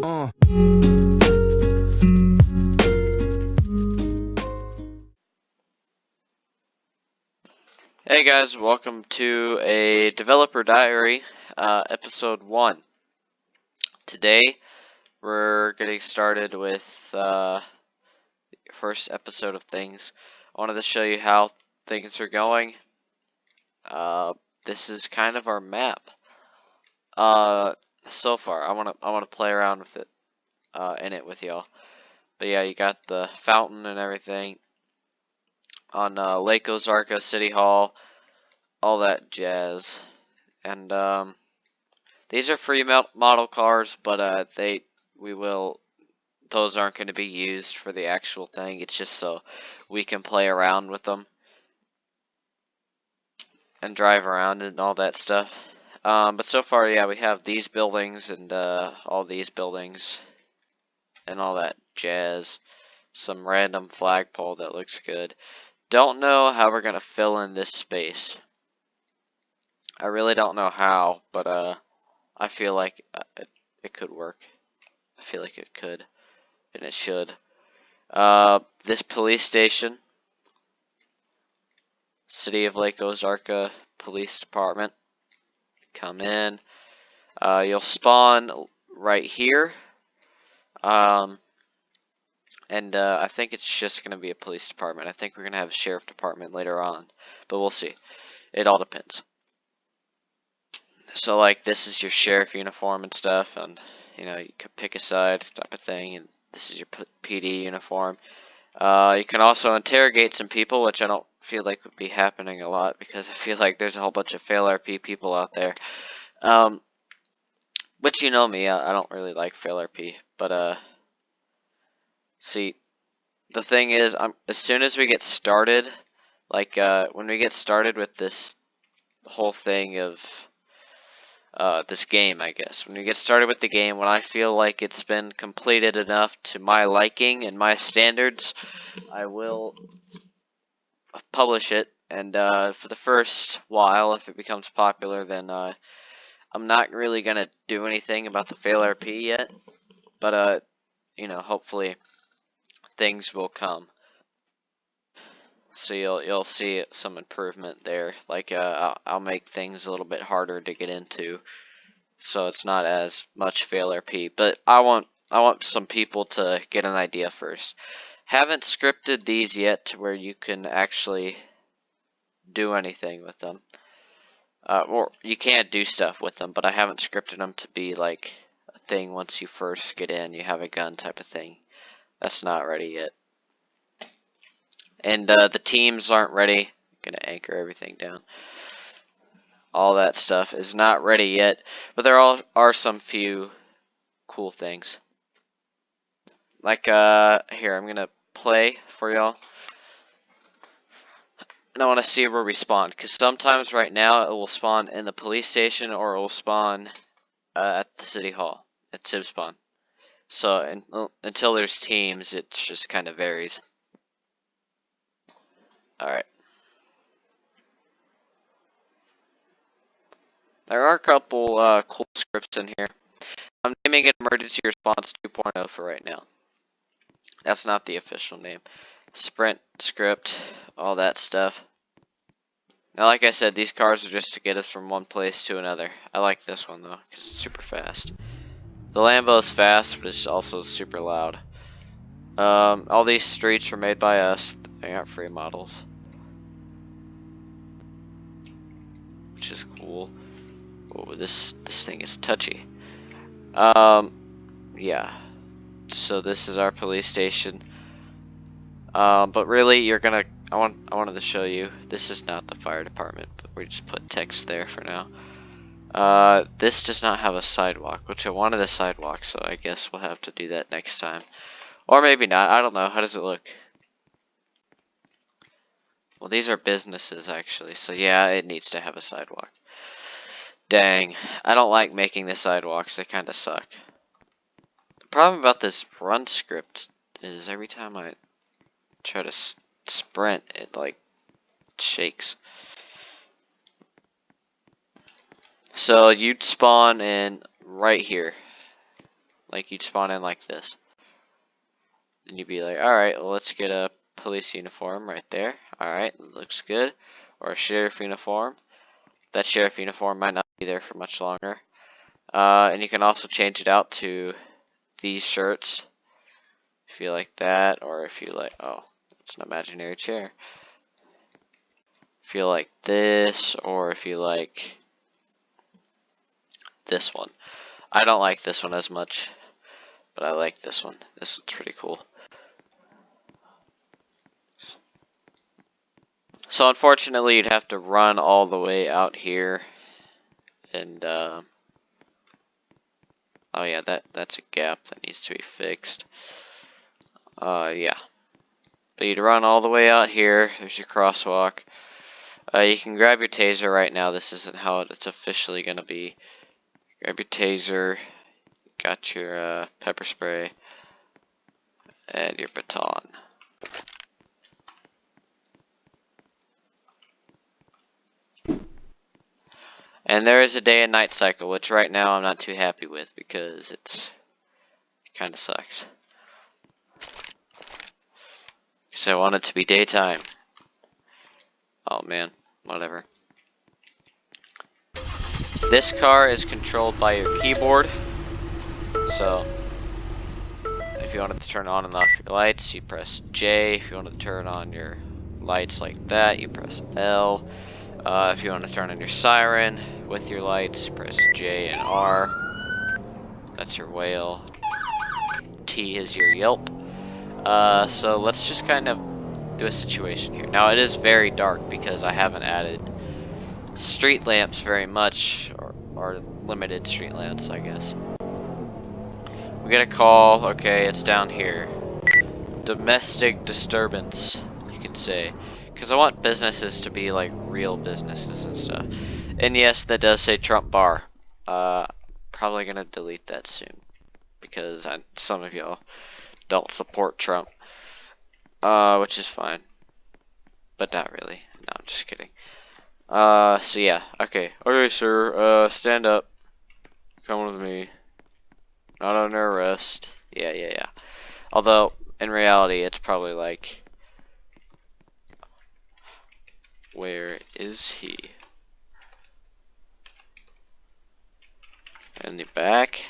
Hey guys, welcome to a Developer Diary, episode 1. Today, we're getting started with the first episode of things. I wanted to show you how things are going. This is kind of our map. So far, I wanna play around with it, in it with y'all. But yeah, you got the fountain and everything on Lake Ozarka City Hall, all that jazz, and these are free model cars, but those aren't going to be used for the actual thing. It's just so we can play around with them and drive around and all that stuff. But so far, yeah, we have these buildings and all these buildings and all that jazz. Some random flagpole that looks good. Don't know how we're going to fill in this space. I really don't know how, but I feel like it could work. I feel like it could, and it should. This police station, City of Lake Ozarka Police Department. Come in. You'll spawn right here. And I think it's just going to be a police department. I think we're going to have a sheriff department later on, but we'll see. It all depends. So, like, this is your sheriff uniform and stuff, and, you know, you can pick a side type of thing, and this is your PD uniform. You can also interrogate some people, which I don't feel like would be happening a lot, because I feel like there's a whole bunch of FailRP people out there. But you know me, I don't really like FailRP, but, see, the thing is, as soon as we get started, like, when we get started with this whole thing of, this game, I guess. When we get started with the game, when I feel like it's been completed enough to my liking and my standards, I will publish it. And for the first while, if it becomes popular, then I'm not really gonna do anything about the FailRP yet. But you know, hopefully things will come. So you'll see some improvement there. Like I'll make things a little bit harder to get into, so it's not as much FailRP. But I want some people to get an idea first. Haven't scripted these yet to where you can actually do anything with them. Or you can't do stuff with them, but I haven't scripted them to be like a thing once you first get in, you have a gun type of thing. That's not ready yet. And the teams aren't ready. I'm gonna anchor everything down. All that stuff is not ready yet, but there are some few cool things. Like, here, I'm gonna play for y'all. And I want to see where we spawn, because sometimes right now it will spawn in the police station or it will spawn at the city hall, at Civ spawn. So until there's teams, it just kind of varies. Alright. There are a couple cool scripts in here. I'm naming it Emergency Response 2.0 for right now. That's not the official name. Sprint script, all that stuff. Now, like I said, these cars are just to get us from one place to another. I like this one, though, because it's super fast. The Lambo's fast, but it's also super loud. All these streets were made by us. They aren't free models, which is cool. Oh, this thing is touchy. Yeah. So this is our police station. But really, you're gonna. I wanted to show you. This is not the fire department, but we just put text there for now. This does not have a sidewalk, which I wanted a sidewalk, so I guess we'll have to do that next time. Or maybe not, I don't know. How does it look? Well, these are businesses, actually, so yeah, it needs to have a sidewalk. Dang, I don't like making the sidewalks, they kinda suck. The problem about this run script is every time I try to sprint, it, like, shakes. So you'd spawn in right here, Like, you'd spawn in like this. Then you'd be like, alright, well, let's get a police uniform right there. Alright, looks good. Or a sheriff uniform. That sheriff uniform might not be there for much longer. And you can also change it out to these shirts. If you like that, or if you like, oh, it's an imaginary chair. If you like this, or if you like this one. I don't like this one as much, but I like this one. This one's pretty cool. So unfortunately, you'd have to run all the way out here, and oh yeah, that's a gap that needs to be fixed. Yeah, but you'd run all the way out here. There's your crosswalk. You can grab your taser right now. This isn't how it's officially gonna be. Grab your taser. Got your pepper spray and your baton. And there is a day and night cycle, which right now I'm not too happy with because it kind of sucks. Because I want it to be daytime. Oh man, whatever. This car is controlled by your keyboard. So, if you wanted to turn on and off your lights, you press J. If you wanted to turn on your lights like that, you press L. If you want to turn on your siren with your lights, press J and R. That's your whale. T is your yelp. So let's just kind of do a situation here. Now it is very dark because I haven't added street lamps very much, or limited street lamps, I guess. We get a call. Okay, it's down here. Domestic disturbance, you can say. Because I want businesses to be like real businesses and stuff. And yes, that does say Trump Bar. Probably gonna delete that soon. Because some of y'all don't support Trump. Which is fine. But not really. No, I'm just kidding. So yeah, okay. Okay, sir, stand up. Come with me. Not under arrest. Yeah. Although, in reality, it's probably like, where is he? In the back.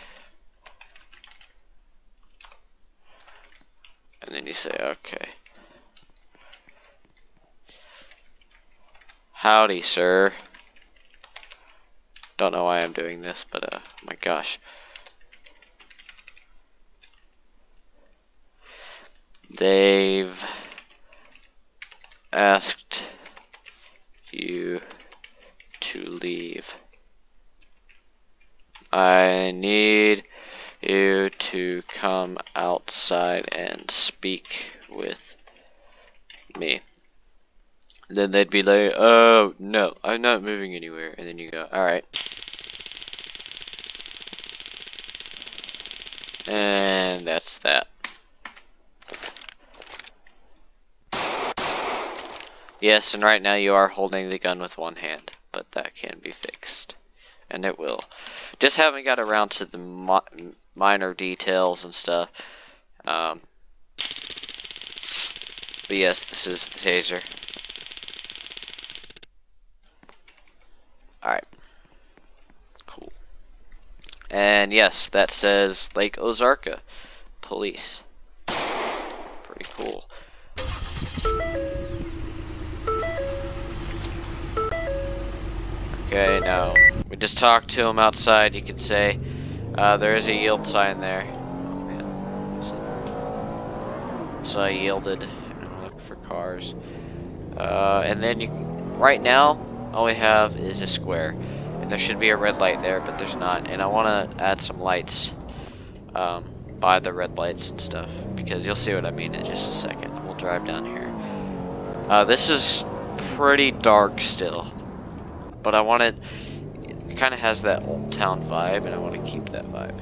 And then you say, okay. Howdy, sir. Don't know why I'm doing this, but my gosh. They've asked you to leave. I need you to come outside and speak with me. Then they'd be like, oh, no, I'm not moving anywhere. And then you go, alright. And that's that. Yes, and right now you are holding the gun with one hand, but that can be fixed. And it will. Just haven't got around to the minor details and stuff. But yes, this is the taser. Alright. Cool. And yes, that says Lake Ozarka Police. Pretty cool. Okay, now we just talked to him outside. You could say there is a yield sign there. Oh man. So I yielded. I'm looking for cars. And then you can, right now, all we have is a square. And there should be a red light there, but there's not. And I want to add some lights by the red lights and stuff, because you'll see what I mean in just a second. We'll drive down here. This is pretty dark still, but I want it kind of has that old town vibe, and I want to keep that vibe.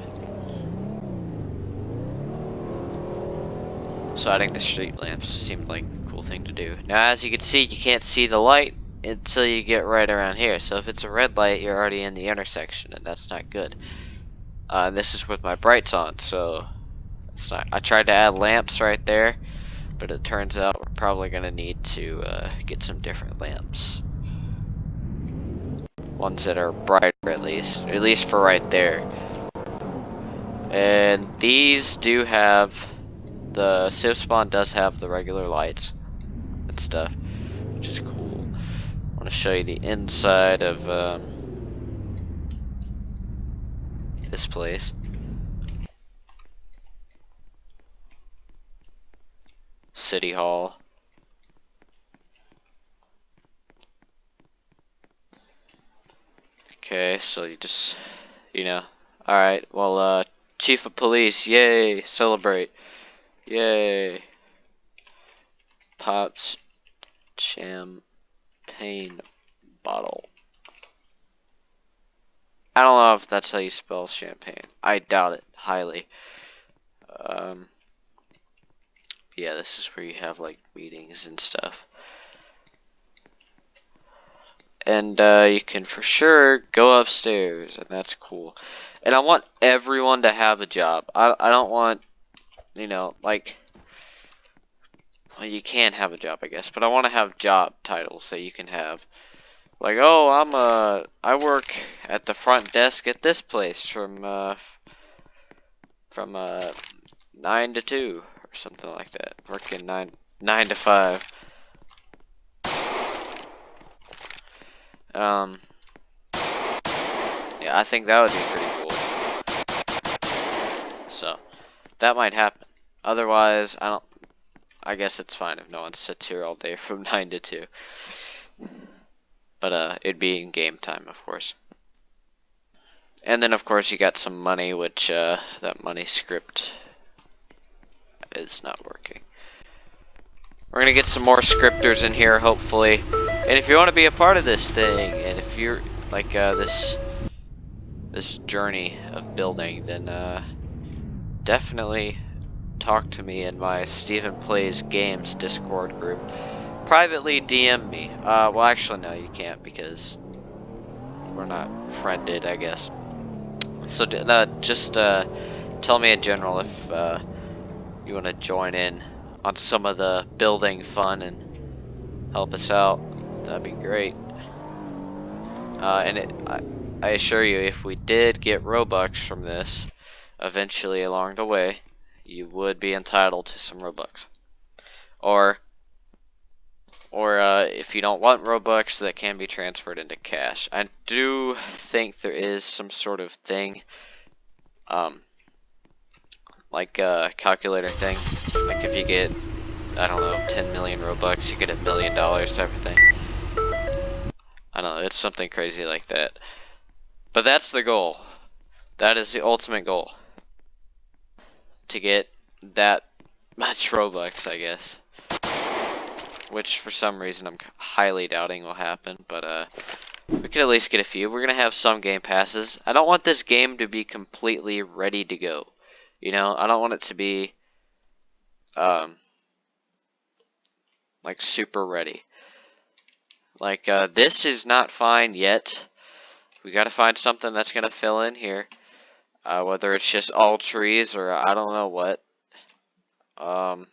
So adding the street lamps seemed like a cool thing to do. Now, as you can see, you can't see the light until you get right around here. So if it's a red light, you're already in the intersection, and that's not good. And this is with my brights on, so it's not, I tried to add lamps right there, but it turns out we're probably going to need to get some different lamps. Ones that are brighter at least for right there. And these do have, the Civ spawn does have the regular lights and stuff, which is cool. I want to show you the inside of this place. City Hall. Okay, so you just, alright, well, Chief of Police, yay, celebrate, yay. Pops champagne bottle. I don't know if that's how you spell champagne. I doubt it, highly. Yeah, this is where you have, like, meetings and stuff. And you can for sure go upstairs, and that's cool. And I want everyone to have a job. I don't want, like, well, you can have a job, I guess, but I want to have job titles that you can have. Like, oh, I work at the front desk at this place from 9 to 2 or something like that. Working 9 to 5. Yeah, I think that would be pretty cool. So, that might happen. Otherwise, I guess it's fine if no one sits here all day from 9 to 2. But, it'd be in game time, of course. And then, of course, you got some money, which, that money script is not working. We're gonna get some more scripters in here, hopefully. And if you want to be a part of this thing, and if you're, like, this journey of building, then, definitely talk to me in my Steven Plays Games Discord group. Privately DM me. Well, actually, no, you can't, because we're not friended, I guess. So, just, tell me in general if, you want to join in on some of the building fun and help us out. That'd be great. I assure you, if we did get Robux from this, eventually along the way, you would be entitled to some Robux. Or if you don't want Robux, that can be transferred into cash. I do think there is some sort of thing, like a calculator thing. Like if you get, I don't know, 10 million Robux, you get $1 million type of thing. I don't know, it's something crazy like that. But that's the goal. That is the ultimate goal. To get that much Robux, I guess. Which for some reason I'm highly doubting will happen, but we can at least get a few. We're gonna have some game passes. I don't want this game to be completely ready to go. I don't want it to be like super ready. Like this is not fine yet. We gotta find something that's gonna fill in here. Whether it's just all trees or I don't know what. You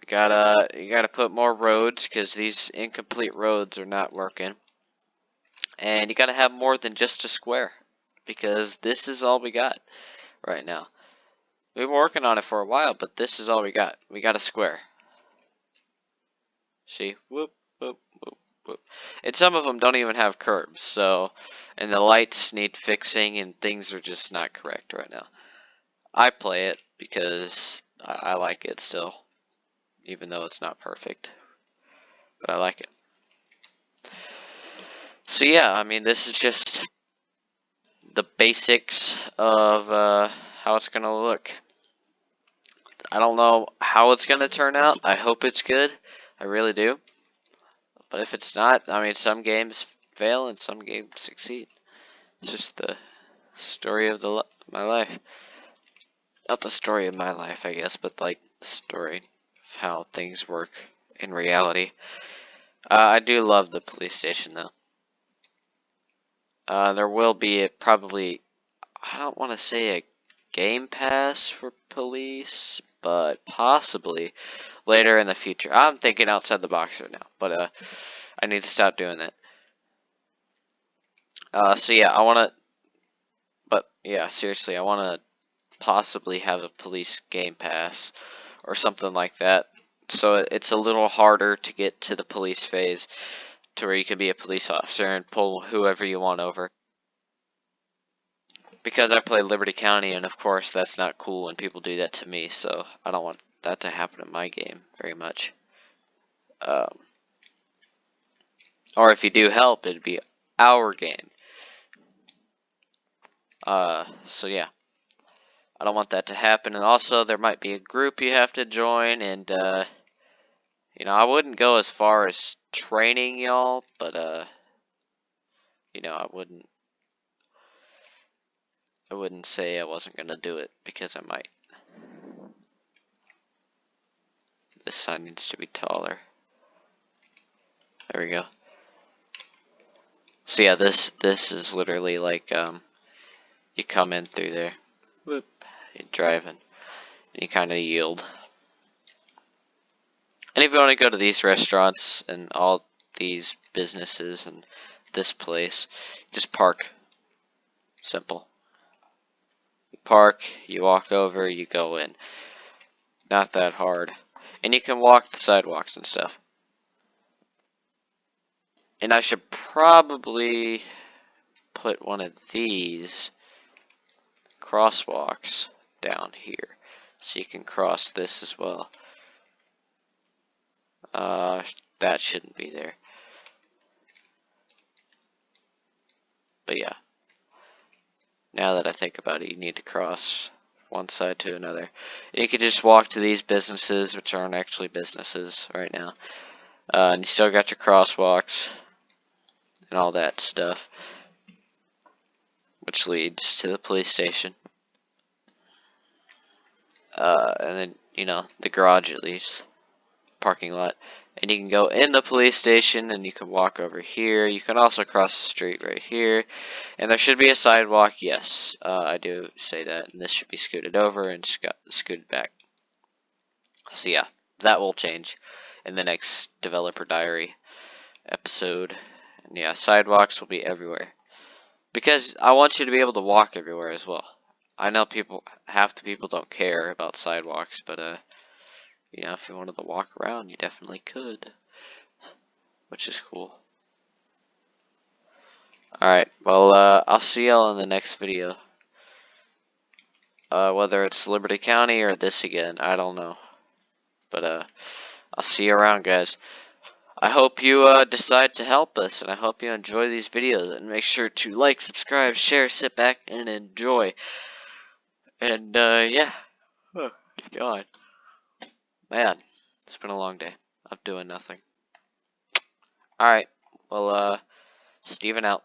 gotta put more roads because these incomplete roads are not working. And you gotta have more than just a square because this is all we got right now. We've been working on it for a while, but this is all we got. We got a square. See? Whoop, whoop, whoop, whoop. And some of them don't even have curbs, so, and the lights need fixing and things are just not correct right now. I play it because I like it still, even though it's not perfect, but I like it. So yeah, I mean, this is just the basics of how it's gonna look. I don't know how it's gonna turn out. I hope it's good. I really do. But if it's not, I mean, some games fail and some games succeed. It's just the story of my life. Not the story of my life, I guess, but like the story of how things work in reality. I do love the police station, though. There will be probably I don't want to say a game pass for police, but possibly later in the future. I'm thinking outside the box right now, but I need to stop doing that. So yeah, seriously, I want to possibly have a police game pass or something like that. So it's a little harder to get to the police phase to where you can be a police officer and pull whoever you want over. Because I play Liberty County, and of course that's not cool when people do that to me, so I don't want that to happen in my game very much. Um, or if you do help, it'd be our game. So yeah, I don't want that to happen. And also, there might be a group you have to join, and you know, I wouldn't go as far as training y'all, but you know, I wouldn't say I wasn't gonna do it because I might. This sign needs to be taller. There we go. So yeah, this is literally like you come in through there, whoop, you're driving, and you kind of yield. And if you want to go to these restaurants and all these businesses and this place, just park. Simple. You park, you walk over, you go in. Not that hard. And you can walk the sidewalks and stuff. And I should probably put one of these crosswalks down here so you can cross this as well. That shouldn't be there. But yeah, now that I think about it, you need to cross one side to another. And you could just walk to these businesses, which aren't actually businesses right now. And you still got your crosswalks and all that stuff, which leads to the police station. And then, you know, the garage at least, parking lot. And you can go in the police station and you can walk over here. You can also cross the street right here. And there should be a sidewalk, yes. I do say that. And this should be scooted over and scooted back. So yeah, that will change in the next Developer Diary episode. And yeah, sidewalks will be everywhere. Because I want you to be able to walk everywhere as well. I know half the people don't care about sidewalks, but you know, if you wanted to walk around, you definitely could, which is cool. Alright, well, I'll see y'all in the next video. Whether it's Liberty County or this again, I don't know. But, I'll see you around, guys. I hope you, decide to help us, and I hope you enjoy these videos, and make sure to like, subscribe, share, sit back, and enjoy. And, yeah. Oh, God. Man, it's been a long day of doing nothing. Alright, well, Steven out.